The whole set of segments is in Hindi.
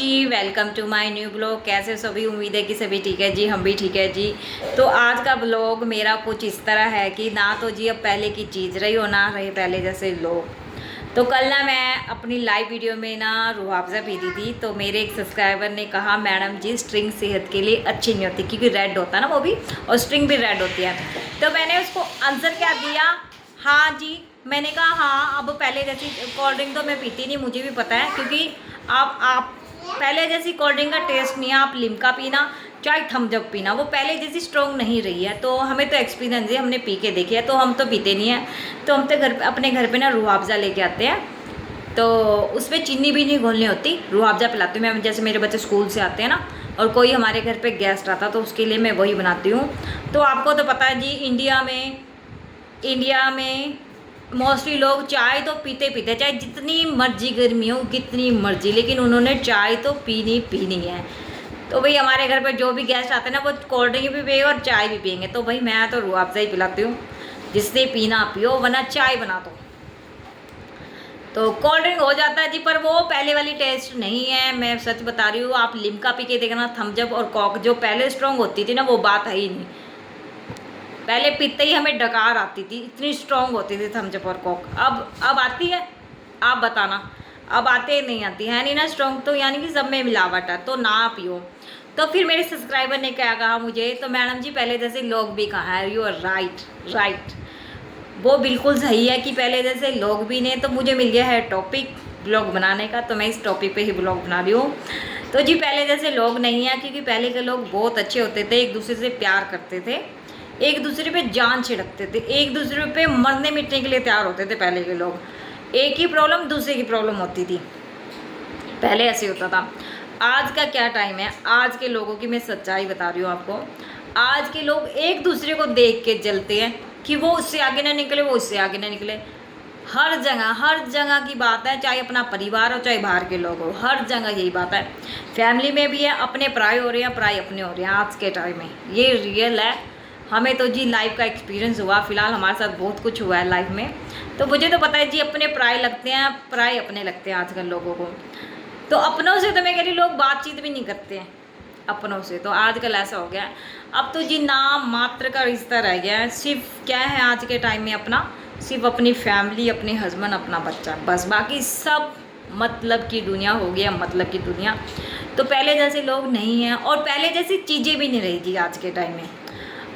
Ji, welcome to my new blog. कैसे हो सभी? उम्मीद है कि सभी ठीक है जी, हम भी ठीक है जी। तो आज का ब्लॉग मेरा कुछ इस तरह है कि ना तो जी अब पहले की चीज़ रही हो, ना रहे पहले जैसे लोग। तो कल ना मैं अपनी लाइव वीडियो में ना रूह अफ़ज़ा पी दी थी, तो मेरे एक सब्सक्राइबर ने कहा मैडम जी स्ट्रिंग सेहत के लिए अच्छी नहीं होती, क्योंकि रेड होता है ना वो भी, और स्ट्रिंग भी रेड होती है। तो मैंने उसको आंसर क्या दिया? हाँ जी। मैंने कहा हाँ, अब पहले जैसी कोल्ड ड्रिंक तो मैं पीती नहीं, मुझे भी पता है, क्योंकि आप पहले जैसी कोल्ड ड्रिंक का टेस्ट नहीं है। आप लिम्का पीना चाहे थम्स अप पीना, वो पहले जैसी स्ट्रॉन्ग नहीं रही है। तो हमें तो एक्सपीरियंस है, हमने पी के देखी है, तो हम तो पीते नहीं हैं। तो हम तो अपने घर पे ना रूह अफ़ज़ा लेके आते हैं, तो उसमें चीनी भी नहीं घोलनी होती, रूह अफ़ज़ा पिलाती हूँ मैं। जैसे मेरे बच्चे स्कूल से आते हैं ना, और कोई हमारे घर पे गेस्ट आता तो उसके लिए मैं वही बनाती हूँ। तो आपको तो पता है जी, इंडिया में मोस्टली लोग चाय तो पीते पीते, चाहे जितनी मर्जी गर्मी हो कितनी मर्जी, लेकिन उन्होंने चाय तो पीनी पीनी है। तो भाई हमारे घर पे जो भी गेस्ट आते हैं ना, वो कोल्ड ड्रिंक भी पिएंगे और चाय भी पिएंगे। तो भाई मैं तो रूह अफ़ज़ा ही पिलाती हूँ, जिससे पीना पियो, वरना चाय बना दो। तो कोल्ड ड्रिंक हो जाता है जी, पर वो पहले वाली टेस्ट नहीं है, मैं सच बता रही हूँ। आप लिम्का पी के देखना, थम्स अप और कॉक जो पहले स्ट्रॉन्ग होती थी ना, वो बात है ही नहीं। पहले पीते ही हमें डकार आती थी, इतनी स्ट्रॉन्ग होती थी थम्स अप और कोक। अब आती है? आप बताना। अब आते नहीं आती है नहीं ना स्ट्रॉन्ग, तो यानी कि सब में मिलावट है, तो ना पियो। तो फिर मेरे सब्सक्राइबर ने क्या कहा मुझे, तो मैडम जी पहले जैसे लोग भी कहा है, यू आर राइट। वो बिल्कुल सही है कि पहले जैसे लोग भी ने, तो मुझे मिल गया है टॉपिक ब्लॉग बनाने का, तो मैं इस टॉपिक पे ही ब्लॉग बना रही हूँ। तो जी पहले जैसे लोग नहीं है, क्योंकि पहले के लोग बहुत अच्छे होते थे, एक दूसरे से प्यार करते थे, एक दूसरे पे जान छिड़कते थे, एक दूसरे पे मरने मिटने के लिए तैयार होते थे पहले के लोग। एक ही प्रॉब्लम दूसरे की प्रॉब्लम होती थी, पहले ऐसे होता था। आज का क्या टाइम है, आज के लोगों की मैं सच्चाई बता रही हूँ आपको। आज के लोग एक दूसरे को देख के जलते हैं कि वो उससे आगे ना निकले, वो उससे आगे ना निकले। हर जगह की बात है, चाहे अपना परिवार हो चाहे बाहर के लोग हो, हर जगह यही बात है। फैमिली में भी है, अपने पराए हो रहे हैं, पराए अपने हो रहे हैं। आज के टाइम में ये रियल है। हमें तो जी लाइफ का एक्सपीरियंस हुआ, फिलहाल हमारे साथ बहुत कुछ हुआ है लाइफ में, तो मुझे तो पता है जी, अपने पराए लगते हैं, पराए अपने लगते हैं आजकल लोगों को। तो अपनों से तो मैं कह रही, लोग बातचीत भी नहीं करते हैं अपनों से, तो आजकल ऐसा हो गया है। अब तो जी नाम मात्र का रिश्ता रह गया है, सिर्फ क्या है आज के टाइम में, अपना सिर्फ अपनी फैमिली, अपने हस्बैंड, अपना बच्चा, बस। बाकी सब मतलब की दुनिया हो गया, मतलब की दुनिया। तो पहले जैसे लोग नहीं हैं, और पहले जैसी चीज़ें भी नहीं रही जी आज के टाइम में।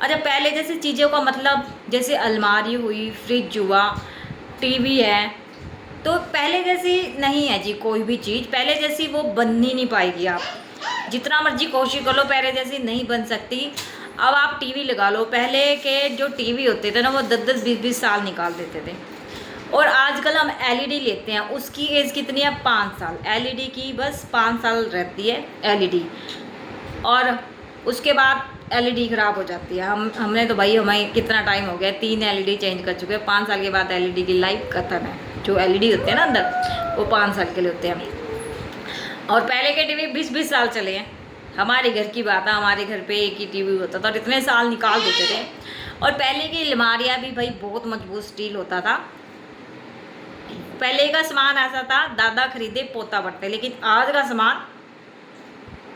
अच्छा, पहले जैसी चीज़ों का मतलब, जैसे अलमारी हुई, फ्रिज हुआ, टीवी है, तो पहले जैसी नहीं है जी कोई भी चीज़। पहले जैसी वो बन ही नहीं पाएगी, आप जितना मर्जी कोशिश कर लो, पहले जैसी नहीं बन सकती। अब आप टीवी लगा लो, पहले के जो टीवी होते थे ना, वो 10-10 20-20 साल निकाल देते थे, और आजकल हम एलईडी लेते हैं, उसकी एज कितनी है? 5 साल। एलईडी की बस 5 साल रहती है एलईडी, और उसके बाद एलईडी ख़राब हो जाती है। हमने तो भाई, हमें कितना टाइम हो गया, 3 एलईडी चेंज कर चुके हैं। 5 साल के बाद एलईडी की लाइफ ख़त्म है। जो एलईडी होते हैं ना अंदर, वो 5 साल के लिए होते हैं। और पहले के टीवी 20-20 साल चले हैं। हमारे घर की बात है, हमारे घर पे एक ही टीवी होता था, और इतने साल निकाल देते थे। और पहले की अलमारियाँ भी भाई बहुत मजबूत स्टील होता था। पहले का सामान ऐसा था, दादा खरीदे पोता बढ़ते, लेकिन आज का सामान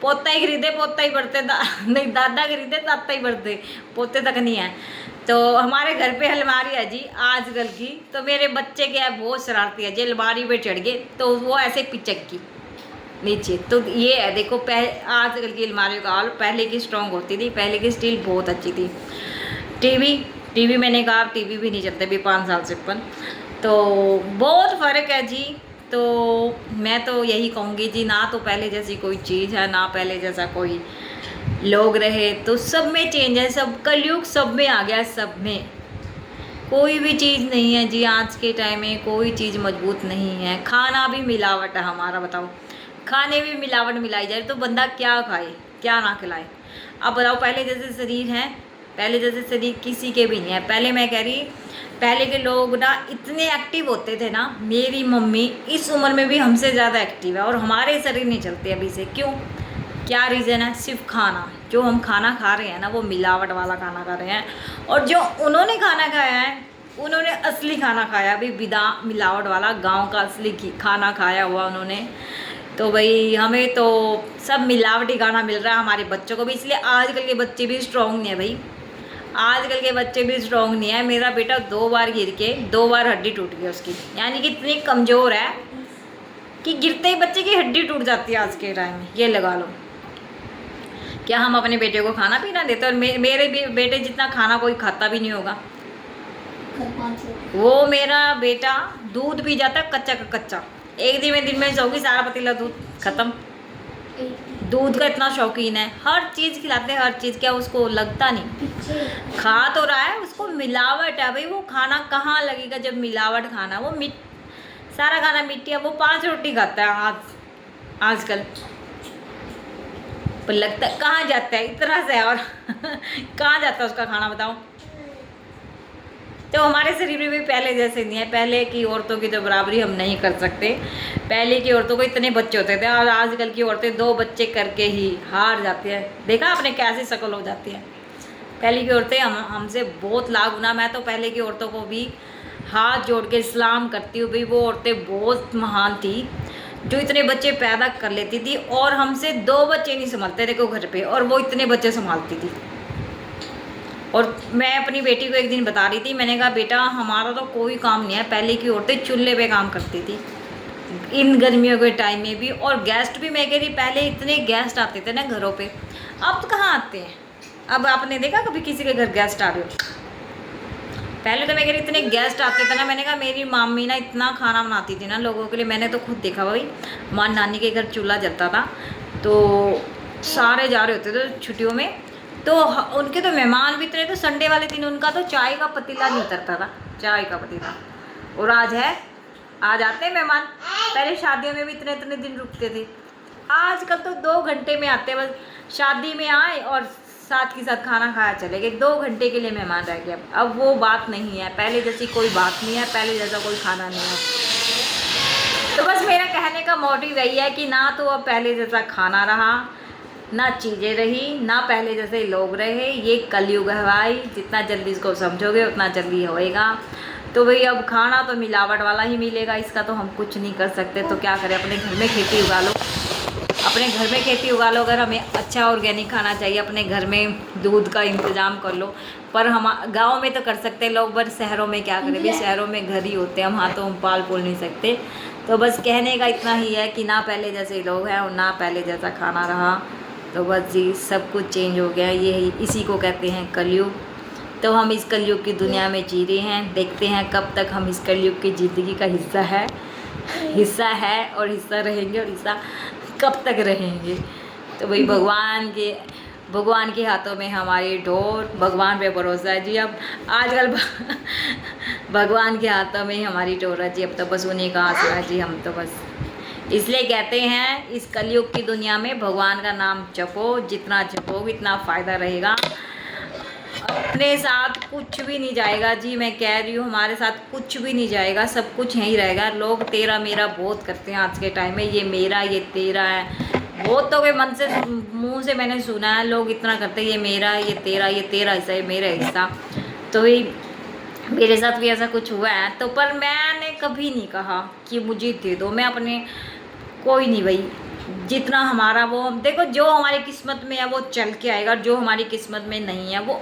पोता ही खरीदे पोता ही बढ़ते, नहीं दादा खरीदे दादा ही बढ़ते, पोते तक नहीं है। तो हमारे घर पे अलमारी है जी आजकल की, तो मेरे बच्चे क्या है, बहुत शरारती है जी, अलमारी पे चढ़ गए तो वो ऐसे पिचक की नीचे। तो ये है, देखो आजकल की अलमारियों का हाल। पहले की स्ट्रॉन्ग होती थी, पहले की स्टील बहुत अच्छी थी। टीवी मैंने कहा, टीवी भी नहीं चलते भी 5 साल से ऊपर, तो बहुत फ़र्क है जी। तो मैं तो यही कहूँगी जी, ना तो पहले जैसी कोई चीज़ है, ना पहले जैसा कोई लोग रहे, तो सब में चेंज है। सब कलयुग सब में आ गया, सब में कोई भी चीज़ नहीं है जी आज के टाइम में, कोई चीज़ मजबूत नहीं है। खाना भी मिलावट है हमारा, बताओ, खाने में मिलावट मिलाई जाए तो बंदा क्या खाए, क्या ना खिलाए। अब बताओ, पहले जैसे शरीर है, पहले जैसे शरीर किसी के भी नहीं है। पहले मैं कह रही, पहले के लोग ना इतने एक्टिव होते थे ना, मेरी मम्मी इस उम्र में भी हमसे ज़्यादा एक्टिव है, और हमारे शरीर नहीं चलते अभी से। क्यों? क्या रीज़न है? सिर्फ खाना। जो हम खाना खा रहे हैं ना, वो मिलावट वाला खाना खा रहे हैं, और जो उन्होंने खाना खाया है, उन्होंने असली खाना खाया, अभी बिना मिलावट वाला गांव का असली खाना खाया हुआ उन्होंने। तो भाई हमें तो सब मिलावटी खाना मिल रहा है, हमारे बच्चों को भी, इसलिए आजकल के बच्चे भी स्ट्रॉन्ग नहीं है भाई, आजकल के बच्चे भी स्ट्रॉन्ग नहीं है। मेरा बेटा 2 बार गिर के 2 बार हड्डी टूट गई उसकी, यानी कि इतनी कमज़ोर है कि गिरते ही बच्चे की हड्डी टूट जाती है आज के टाइम में, ये लगा लो। क्या हम अपने बेटे को खाना पीना देते? और मेरे बेटे जितना खाना कोई खाता भी नहीं होगा। वो मेरा बेटा दूध पी जाता है कच्चा का कच्चा, एक दिन में सोगी सारा पतीला दूध खत्म। दूध का इतना शौकीन है, हर चीज़ खिलाते हैं, हर चीज़, क्या उसको लगता नहीं, खा तो रहा है, उसको मिलावट है भाई। वो खाना कहाँ लगेगा जब मिलावट खाना, वो सारा खाना मिट्टी है। वो 5 रोटी खाता है आजकल, पर लगता है कहाँ जाता है इतना से, और कहाँ जाता है उसका खाना बताओ। तो हमारे शरीर में भी पहले जैसे नहीं है, पहले की औरतों की तो बराबरी हम नहीं कर सकते। पहले की औरतों को इतने बच्चे होते थे, और आजकल की औरतें 2 बच्चे करके ही हार जाती है। देखा आपने कैसी शक्ल हो जाती है। पहले की औरतें हमसे बहुत लाख गुना, मैं तो पहले की औरतों को भी हाथ जोड़ के सलाम करती हूँ भाई। वो औरतें बहुत महान थी जो इतने बच्चे पैदा कर लेती थी, और हमसे 2 बच्चे नहीं संभालते देखो घर पे, और वो इतने बच्चे संभालती थी। और मैं अपनी बेटी को एक दिन बता रही थी, मैंने कहा बेटा हमारा तो कोई काम नहीं है, पहले की औरतें चूल्हे पे काम करती थी इन गर्मियों के टाइम में भी। और गेस्ट भी, मैं कह रही पहले इतने गेस्ट आते थे ना घरों पे, अब तो कहाँ आते हैं। अब आपने देखा कभी किसी के घर गेस्ट आ रहे हो? पहले तो मैं कह रही इतने गेस्ट आते थे ना, मैंने कहा मेरी मम्मी ना इतना खाना बनाती थी ना लोगों के लिए, मैंने तो खुद देखा भाई। हमारी नानी के घर चूल्हा जलता था, तो सारे जा रहे होते थे छुट्टियों में, तो उनके तो मेहमान भी इतने, तो संडे वाले दिन उनका तो चाय का पतीला नहीं उतरता था, चाय का पतीला। और आज आते हैं मेहमान, पहले शादियों में भी इतने इतने दिन रुकते थे, आजकल तो 2 घंटे में आते हैं बस। शादी में आए और साथ के साथ खाना खाया चले गए, 2 घंटे के लिए मेहमान रह गए। अब वो बात नहीं है, पहले जैसी कोई बात नहीं है, पहले जैसा कोई खाना नहीं है। तो बस मेरा कहने का मोटिव यही है कि ना तो अब पहले जैसा खाना रहा, ना चीज़ें रही, ना पहले जैसे लोग रहे। ये कलयुग है भाई, जितना जल्दी इसको समझोगे उतना जल्दी होएगा। तो भाई अब खाना तो मिलावट वाला ही मिलेगा, इसका तो हम कुछ नहीं कर सकते। तो क्या करें, अपने घर में खेती उगा लो, अपने घर में खेती उगा लो। अगर हमें अच्छा ऑर्गेनिक खाना चाहिए, अपने घर में दूध का इंतज़ाम कर लो। पर हम गाँव में तो कर सकते हैं लोग, बट शहरों में क्या करें भाई, शहरों में घर ही होते हैं, हम हाँ तो हम पाल पोल नहीं सकते। तो बस कहने का इतना ही है कि ना पहले जैसे लोग हैं और ना पहले जैसा खाना रहा। तो बस जी सब कुछ चेंज हो गया, ये इसी को कहते हैं कलयुग। तो हम इस कलयुग की दुनिया में जी रहे हैं, देखते हैं कब तक हम इस कलयुग की ज़िंदगी का हिस्सा है और हिस्सा रहेंगे, और हिस्सा कब तक रहेंगे। तो भाई भगवान के हाथों में हमारी डोर, भगवान पे भरोसा है जी। अब आजकल भगवान के हाथों में ही हमारी डोर है जी, अब तो बस उन्हीं का आसरा है जी। हम तो बस इसलिए कहते हैं इस कलयुग की दुनिया में भगवान का नाम जपो, जितना जपोगे इतना फ़ायदा रहेगा। अपने साथ कुछ भी नहीं जाएगा जी, मैं कह रही हूँ, हमारे साथ कुछ भी नहीं जाएगा, सब कुछ यहीं रहेगा। लोग तेरा मेरा बहुत करते हैं आज के टाइम में, ये मेरा ये तेरा है, बहुतों के मन से मुंह से मैंने सुना है, लोग इतना करते हैं ये मेरा ये तेरा हिस्सा, ये मेरा हिस्सा। तो ही मेरे साथ भी ऐसा कुछ हुआ है। तो पर मैंने कभी नहीं कहा कि मुझे दे दो, मैं अपने कोई नहीं भाई, जितना हमारा वो देखो, जो हमारी किस्मत में है वो चल के आएगा, जो हमारी किस्मत में नहीं है वो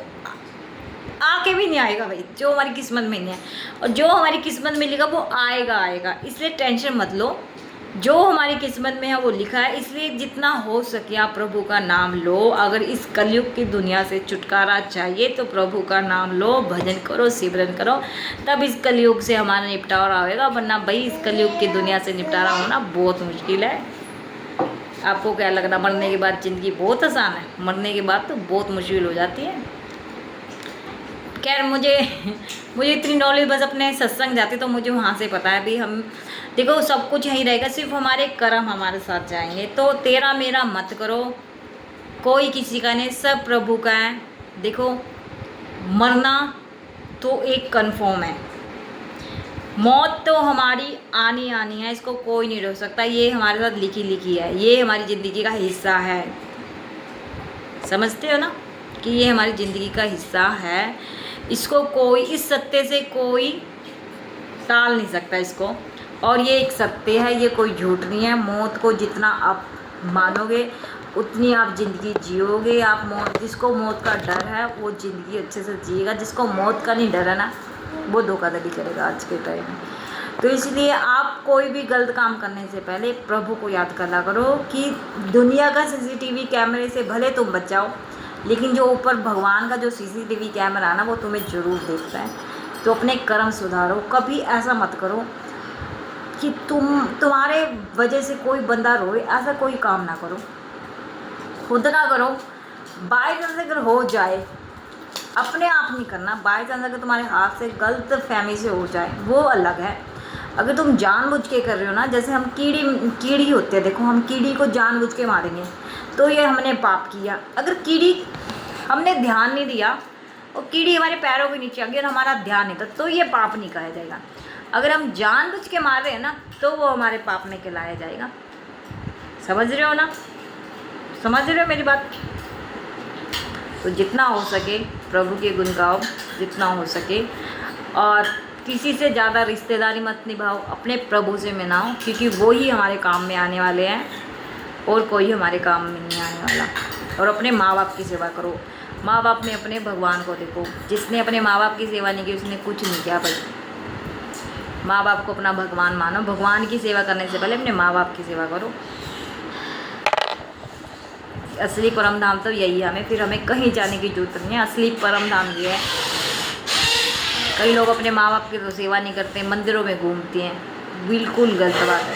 आके भी नहीं आएगा भाई, जो हमारी किस्मत में नहीं है। और जो हमारी किस्मत में लिखा वो आएगा, इसलिए टेंशन मत लो। जो हमारी किस्मत में है वो लिखा है, इसलिए जितना हो सके आप प्रभु का नाम लो। अगर इस कलयुग की दुनिया से छुटकारा चाहिए तो प्रभु का नाम लो, भजन करो, सिमरन करो, तब इस कलयुग से हमारा निपटारा होएगा। वरना भाई इस कलयुग की दुनिया से निपटारा होना बहुत मुश्किल है। आपको क्या लग रहा, मरने के बाद ज़िंदगी बहुत आसान है? मरने के बाद तो बहुत मुश्किल हो जाती है। खैर मुझे इतनी नॉलेज बस अपने सत्संग जाती तो मुझे वहाँ से पता है भी, हम देखो सब कुछ यहीं रहेगा, सिर्फ हमारे कर्म हमारे साथ जाएंगे। तो तेरा मेरा मत करो, कोई किसी का नहीं, सब प्रभु का है। देखो मरना तो एक कन्फर्म है, मौत तो हमारी आनी है, इसको कोई नहीं रोक सकता। ये हमारे साथ लिखी है, ये हमारी ज़िंदगी का हिस्सा है। समझते हो ना कि ये हमारी ज़िंदगी का हिस्सा है। इसको कोई, इस सत्य से कोई टाल नहीं सकता इसको। और ये एक सत्य है, ये कोई झूठ नहीं है। मौत को जितना आप मानोगे उतनी आप ज़िंदगी जियोगे। आप मौत, जिसको मौत का डर है वो ज़िंदगी अच्छे से जिएगा, जिसको मौत का नहीं डर है ना वो धोखाधड़ी करेगा आज के टाइम में। तो इसलिए आप कोई भी गलत काम करने से पहले प्रभु को याद करना करो कि दुनिया का सीसीटीवी कैमरे से भले तुम बच जाओ, लेकिन जो ऊपर भगवान का जो सीसीटीवी कैमरा है ना वो तुम्हें ज़रूर देखता है। तो अपने कर्म सुधारो। कभी ऐसा मत करो कि तुम्हारे वजह से कोई बंदा रोए, ऐसा कोई काम ना करो, खुद ना करो। बाय चांस अगर हो जाए, अपने आप नहीं करना। बाय चांस अगर तुम्हारे हाथ से गलत फहमी से हो जाए वो अलग है। अगर तुम जानबूझ के कर रहे हो ना, जैसे हम कीड़ी होते हैं, देखो हम कीड़ी को जानबूझ के मारेंगे तो ये हमने पाप किया। अगर कीड़ी हमने ध्यान नहीं दिया और कीड़ी हमारे पैरों के नीचे आ गई और हमारा ध्यान नहीं था तो ये पाप नहीं कहा जाएगा। अगर हम जानबूझ के मार रहे हैं ना तो वो हमारे पाप में कहलाया जाएगा। समझ रहे हो ना? समझ रहे हो मेरी बात? तो जितना हो सके प्रभु के गुण गाओ, जितना हो सके, और किसी से ज़्यादा रिश्तेदारी मत निभाओ, अपने प्रभु से मनाओ, क्योंकि वो ही हमारे काम में आने वाले हैं और कोई हमारे काम में नहीं आने वाला। और अपने माँ बाप की सेवा करो। माँ बाप में अपने भगवान को देखो। जिसने अपने माँ बाप की सेवा नहीं की उसने कुछ नहीं किया भाई। माँ बाप को अपना भगवान मानो। भगवान की सेवा करने से पहले अपने माँ बाप की सेवा करो। असली परम धाम तो यही है, हमें फिर हमें कहीं जाने की जरूरत नहीं है। असली परम धाम ये है। कई लोग अपने माँ बाप की तो सेवा नहीं करते, मंदिरों में घूमते हैं, बिल्कुल गलत बात है।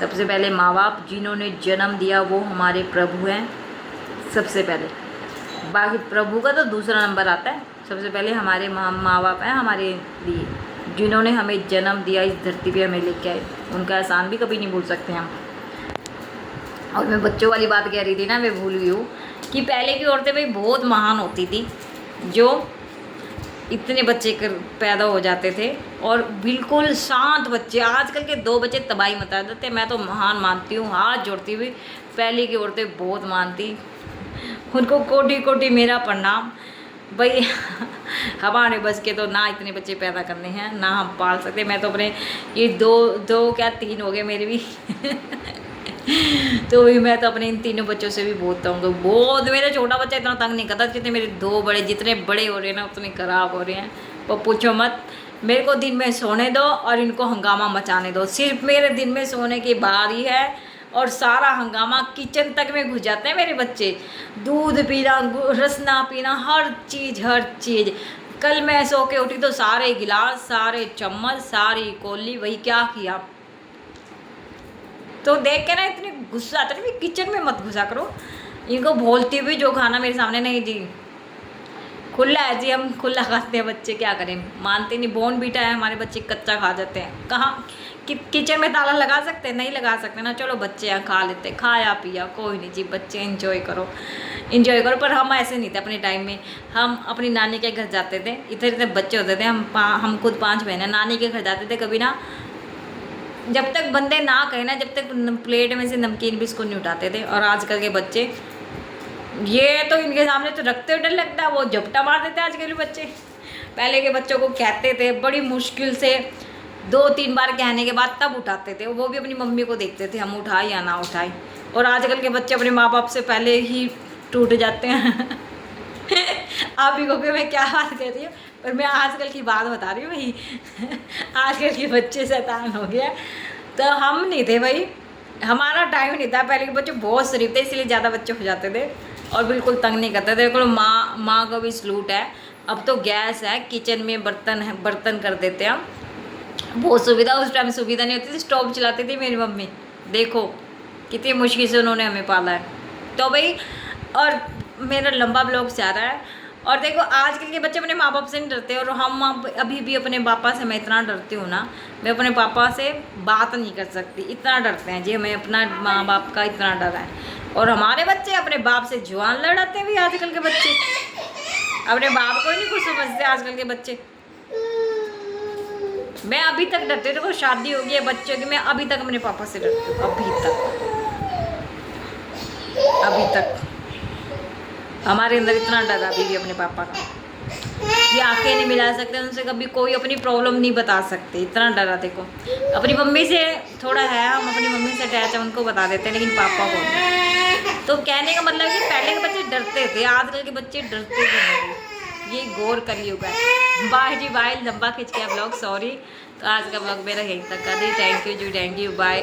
सबसे पहले माँ बाप जिन्होंने जन्म दिया वो हमारे प्रभु हैं सबसे पहले। बाकी प्रभु का तो दूसरा नंबर आता है। सबसे पहले हमारे माँ बाप हैं हमारे लिए, जिन्होंने हमें जन्म दिया, इस धरती पे हमें लेके आए। उनका एहसान भी कभी नहीं भूल सकते हम। और मैं बच्चों वाली बात कह रही थी ना, मैं भूल गई हूँ कि पहले की औरतें भाई बहुत महान होती थी, जो इतने बच्चे पैदा हो जाते थे और बिल्कुल शांत बच्चे। आजकल के 2 बच्चे तबाही मचा देते। मैं तो महान मानती हूँ, हाथ जोड़ती हुई। पहले की औरतें बहुत मानती, उनको कोटि कोटि मेरा प्रणाम भाई। हमारे बस के तो ना इतने बच्चे पैदा करने हैं, ना हम पाल सकते। मैं तो अपने ये दो क्या 3 हो गए मेरे भी तो भी मैं तो अपने इन 3 बच्चों से भी बहुत तंग हूँ। बहुत, मेरा छोटा बच्चा इतना तंग नहीं करता जितने मेरे 2 बड़े, जितने बड़े हो रहे हैं ना उतने खराब हो रहे हैं। पर पूछो मत। मेरे को दिन में सोने दो और इनको हंगामा मचाने दो। सिर्फ मेरे दिन में सोने की बारी है और सारा हंगामा किचन तक में घुस जाते हैं मेरे बच्चे। दूध पीना, रसना पीना, हर चीज़। कल मैं सो के उठी तो सारे गिलास, सारे चम्मच, सारी कौली, वही क्या किया। तो देख के ना इतनी गुस्सा आता है। किचन में मत घुसा करो। इनको बोलती हुई जो खाना मेरे सामने नहीं जी, खुला है जी, हम खुला खाते हैं। बच्चे क्या करें, मानते नहीं। बोन बीटा है हमारे बच्चे, कच्चा खा जाते हैं। कहाँ किचन में ताला लगा सकते हैं? नहीं लगा सकते ना। चलो बच्चे यहाँ खा लेते, खाया पिया, कोई नहीं जी। बच्चे इंजॉय करो। पर हम ऐसे नहीं थे अपने टाइम में। हम अपनी नानी के घर जाते थे, इधर बच्चे होते थे। हम खुद 5 बहनें नानी के घर जाते थे। कभी ना, जब तक बंदे ना कहे ना, जब तक प्लेट में से नमकीन बिस्कुट नहीं उठाते थे। और आजकल के बच्चे, ये तो इनके सामने तो रखते हुए डर लगता है, वो झपटा मार देते हैं आजकल के बच्चे। पहले के बच्चों को कहते थे बड़ी मुश्किल से, 2-3 बार कहने के बाद तब उठाते थे। वो भी अपनी मम्मी को देखते थे हम उठाए या ना उठाए। और आजकल के बच्चे अपने माँ बाप से पहले ही टूट जाते हैं आप ही को कि मैं क्या बात कह रही हूँ, पर मैं आजकल की बात बता रही हूँ भाई आजकल के बच्चे शैतान हो गया। तो हम नहीं थे भाई, हमारा टाइम नहीं था। पहले के बच्चे बहुत शरीफ थे, इसलिए ज़्यादा बच्चे हो जाते थे और बिल्कुल तंग नहीं करते थे। बिल्कुल माँ को भी सलूट है। अब तो गैस है, किचन में बर्तन कर देते हैं हम। बहुत सुविधा। उस टाइम सुविधा नहीं होती थी, स्टोव चलाती थी मेरी मम्मी। देखो कितनी मुश्किल से उन्होंने हमें पाला है। तो भाई, और मेरा लंबा ब्लॉग जा रहा है। और देखो आजकल के बच्चे अपने माँ बाप से नहीं डरते। और हम अभी भी अपने पापा से, मैं इतना डरती हूँ ना, मैं अपने पापा से बात नहीं कर सकती, इतना डरते हैं जी। हमें अपना माँ बाप का इतना डर है। और हमारे बच्चे अपने बाप से जुबान लड़ाते हैं भी। आजकल के बच्चे अपने बाप को ही नहीं कुछ समझते आजकल के बच्चे। मैं अभी तक डरती हूँ। देखो शादी हो गई है बच्चों की, मैं अभी तक अपने पापा से डरती हूँ। अभी तक हमारे अंदर इतना डर अभी भी अपने पापा का। कि आंखें नहीं मिला सकते, उनसे कभी कोई अपनी प्रॉब्लम नहीं बता सकते, इतना डरा। देखो अपनी मम्मी से थोड़ा है, हम अपनी मम्मी से अटैच है, उनको बता देते हैं, लेकिन पापा को नहीं। तो कहने का मतलब कि पहले के बच्चे डरते थे, आजकल के बच्चे डरते नहीं। ये गौर कलयुग है। बाय जी बाय, लंबा खिंच गया ब्लॉग, सॉरी। तो आज का ब्लॉग मेरा यहीं तक कर दी। थैंक यू जी, थैंक यू, बाय।